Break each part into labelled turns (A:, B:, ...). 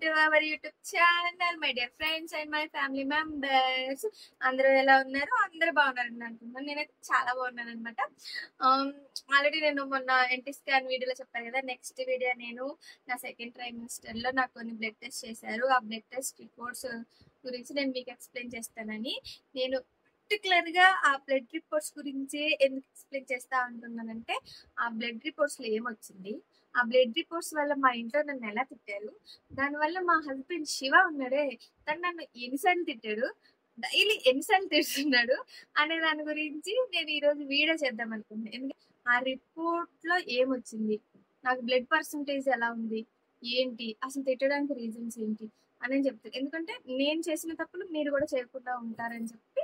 A: To our YouTube channel my dear friends and my family members. అందరూ ఎలా ఉన్నారు? అందరూ బాగున్నారని అనుకుంటున్నాను. నేనైతే చాలా బాగున్నాను అనమాట. ఆల్రెడీ నేను మొన్న ఎన్టీ స్కాన్ వీడియోలో చెప్పాను కదా, నెక్స్ట్ వీడియో నేను నా సెకండ్ ట్రైమిస్టర్ లో నాకు కొన్ని బ్లడ్ టెస్ట్ చేశారు. ఆ బ్లడ్ టెస్ట్ రిపోర్ట్స్ గురించి నేను మీకు ఎక్స్ప్లెయిన్ చేస్తానని, నేను పర్టికులర్ గా ఆ బ్లడ్ రిపోర్ట్స్ గురించి ఎందుకు ఎక్స్ప్లెయిన్ చేస్తా అంటున్నానంటే, ఆ బ్లడ్ రిపోర్ట్స్ లో ఏమొచ్చింది, ఆ బ్లడ్ రిపోర్ట్స్ వల్ల మా ఇంట్లో నన్ను ఎలా తిట్టారు, దానివల్ల మా హస్బెండ్ శివ ఉన్నాడే, తను నన్ను ఎన్నిసార్లు తిట్టాడు, డైలీ ఎన్నిసార్లు తిడుతున్నాడు అనే దాని గురించి నేను ఈరోజు వీడియో చేద్దాం అనుకున్నాను. ఎందుకంటే ఆ రిపోర్ట్ లో ఏమొచ్చింది, నాకు బ్లడ్ పర్సంటేజ్ ఎలా ఉంది, ఏంటి అసలు తిట్టడానికి రీజన్స్ ఏంటి అని చెప్తాను. ఎందుకంటే నేను చేసిన తప్పులు మీరు కూడా చేయకుండా ఉంటారని చెప్పి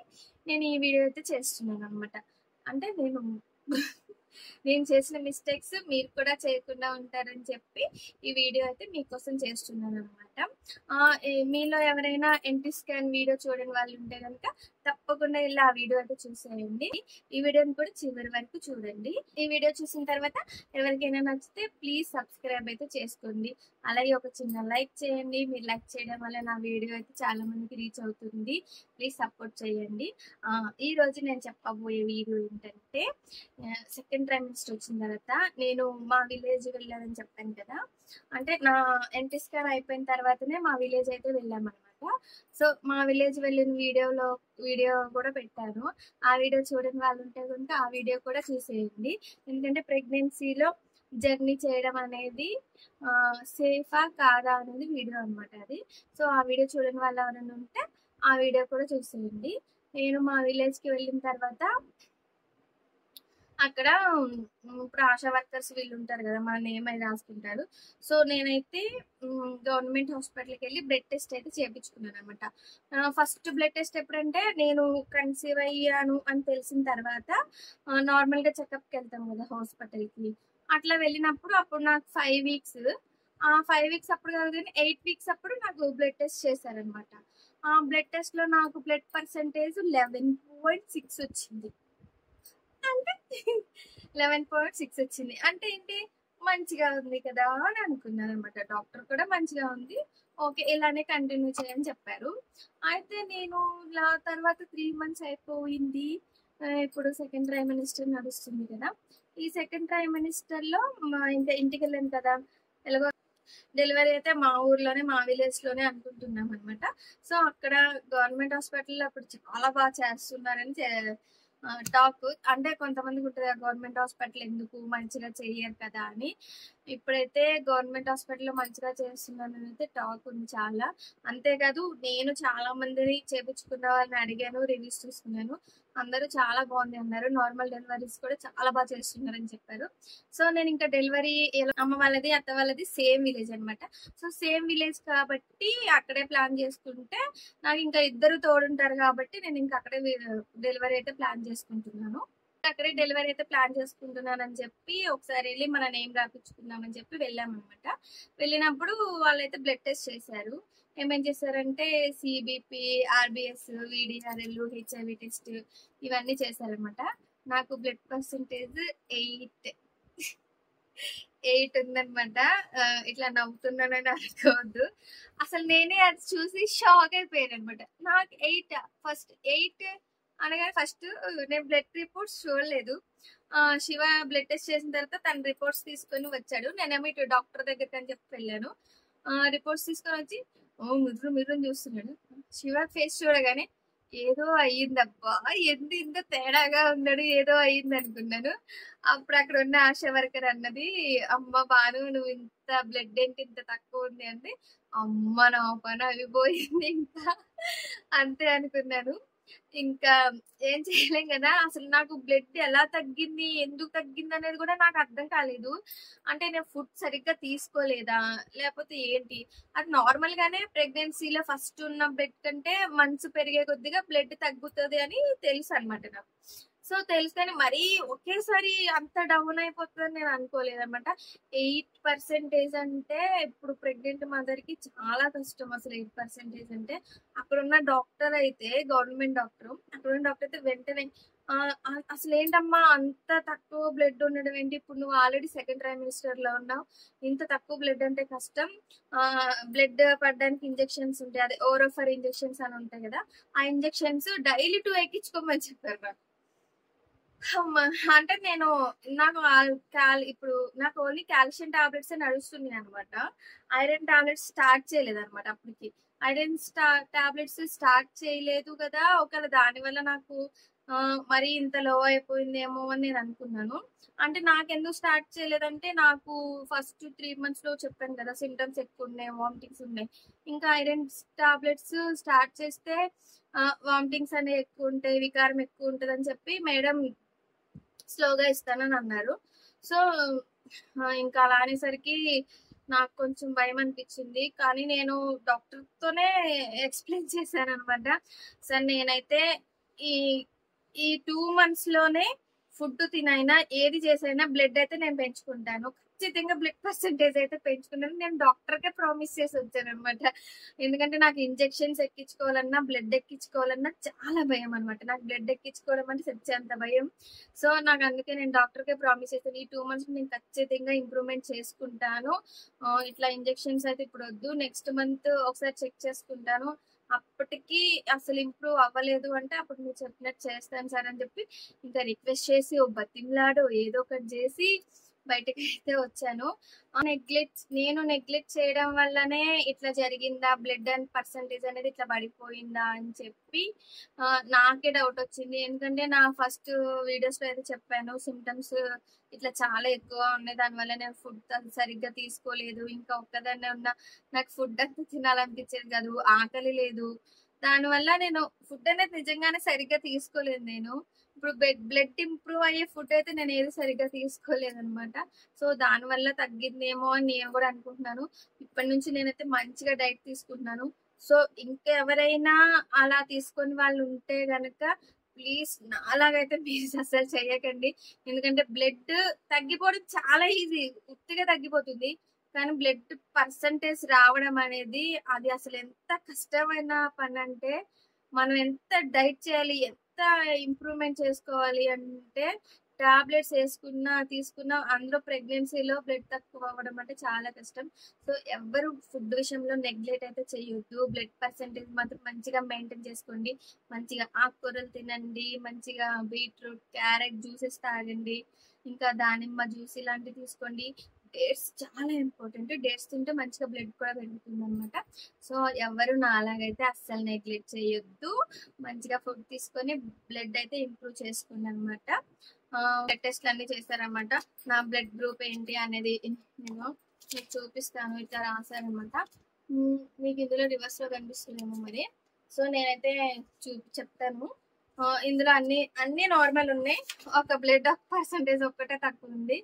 A: నేను ఈ వీడియో అయితే చేస్తున్నాను అనమాట. అంటే నేను చేసిన మిస్టేక్స్ మీరు కూడా చేయకుండా ఉంటారని చెప్పి ఈ వీడియో అయితే మీకోసం చేస్తున్నాను అనమాట. మీలో ఎవరైనా ఎన్టీ స్కాన్ వీడియో చూడని వాళ్ళు ఉంటే కనుక తప్పకుండా ఇలా ఆ వీడియో అయితే చూసేయండి. ఈ వీడియోని కూడా చివరి వరకు చూడండి. ఈ వీడియో చూసిన తర్వాత ఎవరికైనా నచ్చితే ప్లీజ్ సబ్స్క్రైబ్ అయితే చేసుకోండి. అలాగే ఒక చిన్న లైక్ చేయండి. మీరు లైక్ చేయడం వల్ల నా వీడియో అయితే చాలా మందికి రీచ్ అవుతుంది. ప్లీజ్ సపోర్ట్ చేయండి. ఈ రోజు నేను చెప్పబోయే వీడియో ఏంటంటే, సెకండ్ ట్రైమిస్టర్ వచ్చిన తర్వాత నేను మా విలేజ్ వెళ్ళానని చెప్పాను కదా. అంటే నా ఎన్టీ స్కాన్ అయిపోయిన తర్వాతనే మా విలేజ్ అయితే వెళ్ళామన్నమాట. సో మా విలేజ్ వెళ్ళిన వీడియో కూడా పెట్టాను. ఆ వీడియో చూడని వాళ్ళు ఉంటే కనుక ఆ వీడియో కూడా చూసేయండి. ఎందుకంటే ప్రెగ్నెన్సీలో జర్నీ చేయడం అనేది సేఫా కాదా అనేది వీడియో అనమాట అది. సో ఆ వీడియో చూడని వాళ్ళు ఎవరైనా ఉంటే ఆ వీడియో కూడా చూసేయండి. నేను మా విలేజ్కి వెళ్ళిన తర్వాత అక్కడ ఇప్పుడు ఆశా వర్కర్స్ వీళ్ళు ఉంటారు కదా, మన నేమ్ అయితే రాసుకుంటారు. సో నేనైతే గవర్నమెంట్ హాస్పిటల్కి వెళ్ళి బ్లడ్ టెస్ట్ అయితే చేయించుకున్నాను అనమాట. ఫస్ట్ బ్లడ్ టెస్ట్ ఎప్పుడంటే, నేను కన్సీవ్ అయ్యాను అని తెలిసిన తర్వాత నార్మల్గా చెకప్కి వెళ్తాం కదా హాస్పిటల్కి. అట్లా వెళ్ళినప్పుడు అప్పుడు నాకు 5 వీక్స్, ఆ 5 వీక్స్ అప్పుడు కాదు కానీ 8 వీక్స్ అప్పుడు నాకు బ్లడ్ టెస్ట్ చేశారనమాట. ఆ బ్లడ్ టెస్ట్ లో నాకు బ్లడ్ పర్సంటేజ్ 11.6 వచ్చింది. అంటే 11.6 వచ్చింది అంటే ఏంటి, మంచిగా ఉంది కదా అని అనుకున్నాను అనమాట. డాక్టర్ కూడా మంచిగా ఉంది, ఓకే ఇలానే కంటిన్యూ చేయని చెప్పారు. అయితే నేను ఇలా తర్వాత 3 మంత్స్ అయిపోయింది. ఇప్పుడు సెకండ్ ట్రైమిస్టర్ నడుస్తుంది కదా. ఈ సెకండ్ ట్రైమిస్టర్ లో ఇంకా ఇంటికి వెళ్ళాను కదా. ఎలాగో డెలివరీ అయితే మా ఊర్లోనే, మా విలేజ్ లోనే అనుకుంటున్నాం అనమాట. సో అక్కడ గవర్నమెంట్ హాస్పిటల్లో అప్పుడు చాలా బాగా చేస్తున్నారని టాక్. అంటే కొంతమందికి ఉంటుంది గవర్నమెంట్ హాస్పిటల్ ఎందుకు మంచిగా చెయ్యరు కదా అని. ఇప్పుడైతే గవర్నమెంట్ హాస్పిటల్లో మంచిగా చేస్తున్నారని అయితే టాక్ ఉంది చాలా. అంతేకాదు నేను చాలా మందిని చేపించుకున్న వాళ్ళని అడిగాను, రివ్యూస్ చూసుకున్నాను, అందరూ చాలా బాగుంది అన్నారు. నార్మల్ డెలివరీస్ కూడా చాలా బాగా చేస్తున్నారని చెప్పారు. సో నేను ఇంకా డెలివరీ అమ్మ వాళ్ళది అత్త వాళ్ళది సేమ్ విలేజ్ అనమాట. సో సేమ్ విలేజ్ కాబట్టి అక్కడే ప్లాన్ చేసుకుంటే నాకు ఇంకా ఇద్దరు తోడుంటారు కాబట్టి నేను ఇంకా అక్కడే డెలివరీ అయితే ప్లాన్ చేసుకుంటున్నాను. అక్కడే డెలివరీ అయితే ప్లాన్ చేసుకుంటున్నానని చెప్పి ఒకసారి వెళ్ళి మన నేమ్ రాపించుకుందామని చెప్పి వెళ్ళామన్నమాట. వెళ్ళినప్పుడు వాళ్ళైతే బ్లడ్ టెస్ట్ చేశారు. ఏమేం చేశారంటే CBP, RBS, VDRL, HIV test ఇవన్నీ చేశారనమాట. నాకు బ్లడ్ పర్సంటేజ్ 8 ఉందనమాట. ఇట్లా నవ్వుతున్నానని అనుకోవద్దు, అసలు నేనే అది చూసి షాక్ అయిపోయాను అనమాట. నాకు 8 ఫస్ట్ 8 అనగానే ఫస్ట్ నేను బ్లడ్ రిపోర్ట్స్ చూడలేదు. శివ బ్లడ్ టెస్ట్ చేసిన తర్వాత తన రిపోర్ట్స్ తీసుకొని వచ్చాడు. నేనేమో ఇటు డాక్టర్ దగ్గరికి అని చెప్పి వెళ్ళాను. రిపోర్ట్స్ తీసుకొని వచ్చి మిర్రు చూస్తున్నాడు. శివ ఫేస్ చూడగానే ఏదో అయ్యిందబ్బా, ఇంత తేడాగా ఉన్నాడు, ఏదో అయ్యింది అనుకున్నాను. అప్పుడు అక్కడ ఉన్న ఆశా వర్కర్ అన్నది, అమ్మ బాను నువ్వు ఇంత బ్లడ్ ఏంటి ఇంత తక్కువ ఉంది అంటే, అమ్మ నా పని అయిపోయింది ఇంకా అంతే అనుకున్నాను. ఇంకా ఏం చేయలేం కదా. అసలు నాకు బ్లడ్ ఎలా తగ్గింది, ఎందుకు తగ్గింది అనేది కూడా నాకు అర్థం కాలేదు. అంటే నేను ఫుడ్ సరిగ్గా తీసుకోలేదా లేకపోతే ఏంటి, అది నార్మల్ గానే ప్రెగ్నెన్సీలో ఫస్ట్ ఉన్న బ్లడ్ కంటే మంత్స్ పెరిగే కొద్దిగా బ్లడ్ తగ్గుతుంది అని తెలుసు అనమాట నాకు. సో తెలుసు కానీ మరీ ఒకేసారి అంత డౌన్ అయిపోతుందని నేను అనుకోలేదన్నమాట. 8% అంటే ఇప్పుడు ప్రెగ్నెంట్ మదర్ కి చాలా కష్టం అసలు. 8% అంటే అక్కడున్న డాక్టర్ అయితే గవర్నమెంట్ డాక్టర్, అక్కడున్న డాక్టర్ అయితే వెంటనే అసలు ఏంటమ్మా అంత తక్కువ బ్లడ్ ఉండడం ఏంటి, ఇప్పుడు నువ్వు ఆల్రెడీ సెకండ్ ట్రైమిస్టర్ లో ఉన్నావు, ఇంత తక్కువ బ్లడ్ అంటే కష్టం, బ్లడ్ పడడానికి ఇంజెక్షన్స్ ఉంటాయి, అదే ఓరోఫర్ ఇంజెక్షన్స్ అని ఉంటాయి కదా, ఆ ఇంజెక్షన్స్ డైలీ 2 ఎక్కించుకోమని చెప్పారు నాకు. అంటే నేను ఇప్పుడు నాకు ఓన్లీ కాల్షియం టాబ్లెట్స్ నడుస్తుంది అనమాట. ఐరన్ టాబ్లెట్స్ స్టార్ట్ చేయలేదు అనమాట అప్పటికి. ఐరన్ టాబ్లెట్స్ స్టార్ట్ చేయలేదు కదా, ఒకవేళ దానివల్ల నాకు మరి ఇంత లో అయిపోయిందేమో అని నేను అనుకున్నాను. అంటే నాకెందుకు స్టార్ట్ చేయలేదంటే, నాకు ఫస్ట్ 3 months లో చెప్పాను కదా సిమ్టమ్స్ ఎక్కువ ఉన్నాయి, వామిటింగ్స్ ఉన్నాయి. ఇంకా ఐరన్ టాబ్లెట్స్ స్టార్ట్ చేస్తే వామిటింగ్స్ అనేవి ఎక్కువ ఉంటాయి, వికారం ఎక్కువ ఉంటుంది అని చెప్పి మేడం స్లోగా ఇస్తానని అన్నారు. సో ఇంకా అలా అనేసరికి నాకు కొంచెం భయం అనిపించింది. కానీ నేను డాక్టర్ తోనే ఎక్స్ప్లెయిన్ చేశాను అనమాట. సార్ నేనైతే ఈ ఈ 2 months లోనే ఫుడ్ తినైనా ఏది చేసైనా బ్లడ్ అయితే నేను పెంచుకుంటాను, ఖచ్చితంగా బ్లడ్ పర్సెంటేజ్ అయితే పెంచుకున్నాను. నేను డాక్టర్ కే ప్రామిస్ చేసి వచ్చాను అనమాట. ఎందుకంటే నాకు ఇంజెక్షన్స్ ఎక్కించుకోవాలన్నా బ్లడ్ ఎక్కించుకోవాలన్నా చాలా భయం అనమాట. నాకు బ్లడ్ ఎక్కించుకోవడం అంటే సచ్చేంత భయం. సో నాకు అందుకే నేను డాక్టర్ కే ప్రామిస్ చేశాను, ఈ 2 months నేను ఖచ్చితంగా ఇంప్రూవ్మెంట్ చేసుకుంటాను. ఇట్లా ఇంజెక్షన్స్ అయితే ఇప్పుడు వద్దు, నెక్స్ట్ మంత్ ఒకసారి చెక్ చేసుకుంటాను, అప్పటికి అసలు ఇంప్రూవ్ అవ్వలేదు అంటే అప్పుడు మీరు చెప్పినట్టు చేస్తాను సార్ అని చెప్పి ఇంకా రిక్వెస్ట్ చేసి ఓ బతిమలాడో ఏదో ఒకటి చేసి బయటకి అయితే వచ్చాను. నేను నెగ్లెక్ట్ చేయడం వల్లనే ఇట్లా జరిగిందా, బ్లడ్ అండ్ పర్సంటేజ్ అనేది ఇట్లా పడిపోయిందా అని చెప్పి నాకే డౌట్ వచ్చింది. ఎందుకంటే నా ఫస్ట్ వీడియోస్ లో అయితే చెప్పాను సిమ్టమ్స్ ఇట్లా చాలా ఎక్కువ ఉన్నాయి, దానివల్ల నేను ఫుడ్ సరిగ్గా తీసుకోలేదు, ఇంకా ఒక్కదాన్నే ఉన్నా, నాకు ఫుడ్ అంతా తినాలనిపించేది కాదు, ఆకలి లేదు, దానివల్ల నేను ఫుడ్ అనేది నిజంగానే సరిగ్గా తీసుకోలేదు. నేను ఇప్పుడు బ్లడ్ ఇంప్రూవ్ అయ్యే ఫుడ్ అయితే నేను ఏది సరిగ్గా తీసుకోలేదు అనమాట. సో దానివల్ల తగ్గిందేమో అని నేను కూడా అనుకుంటున్నాను. ఇప్పటి నుంచి నేనైతే మంచిగా డైట్ తీసుకుంటున్నాను. సో ఇంకెవరైనా అలా తీసుకొని వాళ్ళు ఉంటే గనక ప్లీజ్ నాలాగైతే మీరు అసలు చెయ్యకండి. ఎందుకంటే బ్లడ్ తగ్గిపోవడం చాలా ఈజీ, ఉత్తిగా తగ్గిపోతుంది, కానీ బ్లడ్ పర్సంటేజ్ రావడం అనేది అది అసలు ఎంత కష్టమైన పని అంటే, మనం ఎంత డైట్ చేయాలి, ఎంత ఇంప్రూవ్మెంట్ చేసుకోవాలి అంటే, టాబ్లెట్స్ తీసుకున్నా అందులో ప్రెగ్నెన్సీలో బ్లడ్ తక్కువ అవ్వడం అంటే చాలా కష్టం. సో ఎవరు ఫుడ్ విషయంలో నెగ్లెక్ట్ అయితే చేయొద్దు. బ్లడ్ పర్సంటేజ్ మాత్రం మంచిగా మెయింటైన్ చేసుకోండి, మంచిగా ఆకుకూరలు తినండి, మంచిగా బీట్రూట్ క్యారెట్ జ్యూసెస్ తాగండి, ఇంకా దానిమ్మ జ్యూస్ ఇలాంటివి తీసుకోండి. డేట్స్ చాలా ఇంపార్టెంట్, డేట్స్ తింటే మంచిగా బ్లడ్ కూడా పెరుగుతుంది అనమాట. సో ఎవరు నా అలాగైతే అస్సలు నెగ్లెక్ట్ చేయొద్దు, మంచిగా ఫుడ్ తీసుకొని బ్లడ్ అయితే ఇంప్రూవ్ చేసుకోండి అనమాట. బ్లడ్ టెస్ట్లు అన్ని చేశారనమాట. నా బ్లడ్ గ్రూప్ ఏంటి అనేది నేను మీకు చూపిస్తాను. ఇట్లా రాశారనమాట, మీకు ఇందులో రివర్స్ లో కనిపిస్తుందేమో మరి. సో నేనైతే చెప్తాను. ఇందులో అన్ని నార్మల్ ఉన్నాయి, ఒక బ్లడ్ పర్సంటేజ్ ఒక్కటే తక్కువ ఉంది,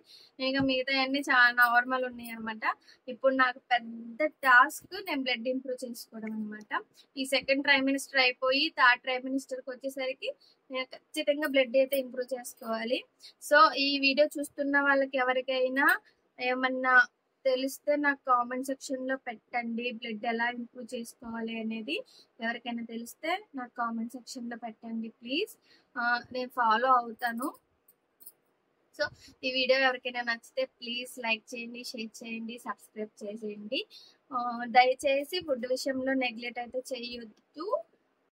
A: ఇంకా మిగతా అన్ని చాలా నార్మల్ ఉన్నాయి అనమాట. ఇప్పుడు నాకు పెద్ద టాస్క్ నేను బ్లడ్ ఇంప్రూవ్ చేసుకోవడం అనమాట. ఈ సెకండ్ ట్రైమినిస్టర్ అయిపోయి థర్డ్ ట్రైమినిస్టర్కి వచ్చేసరికి నేను ఖచ్చితంగా బ్లడ్ అయితే ఇంప్రూవ్ చేసుకోవాలి. సో ఈ వీడియో చూస్తున్న వాళ్ళకి ఎవరికైనా ఏమన్నా తెలిస్తే నాకు కామెంట్ సెక్షన్ లో పెట్టండి, బ్లడ్ ఎలా ఇంప్రూవ్ చేసుకోవాలి అనేది ఎవరికైనా తెలిస్తే నాకు కామెంట్ సెక్షన్ లో పెట్టండి ప్లీజ్, నేను ఫాలో అవుతాను. సో ఈ వీడియో ఎవరికైనా నచ్చితే ప్లీజ్ లైక్ చేయండి, షేర్ చేయండి, సబ్స్క్రైబ్ చేసేయండి. దయచేసి ఫుడ్ విషయంలో నెగ్లెక్ట్ అయితే చేయొద్దు.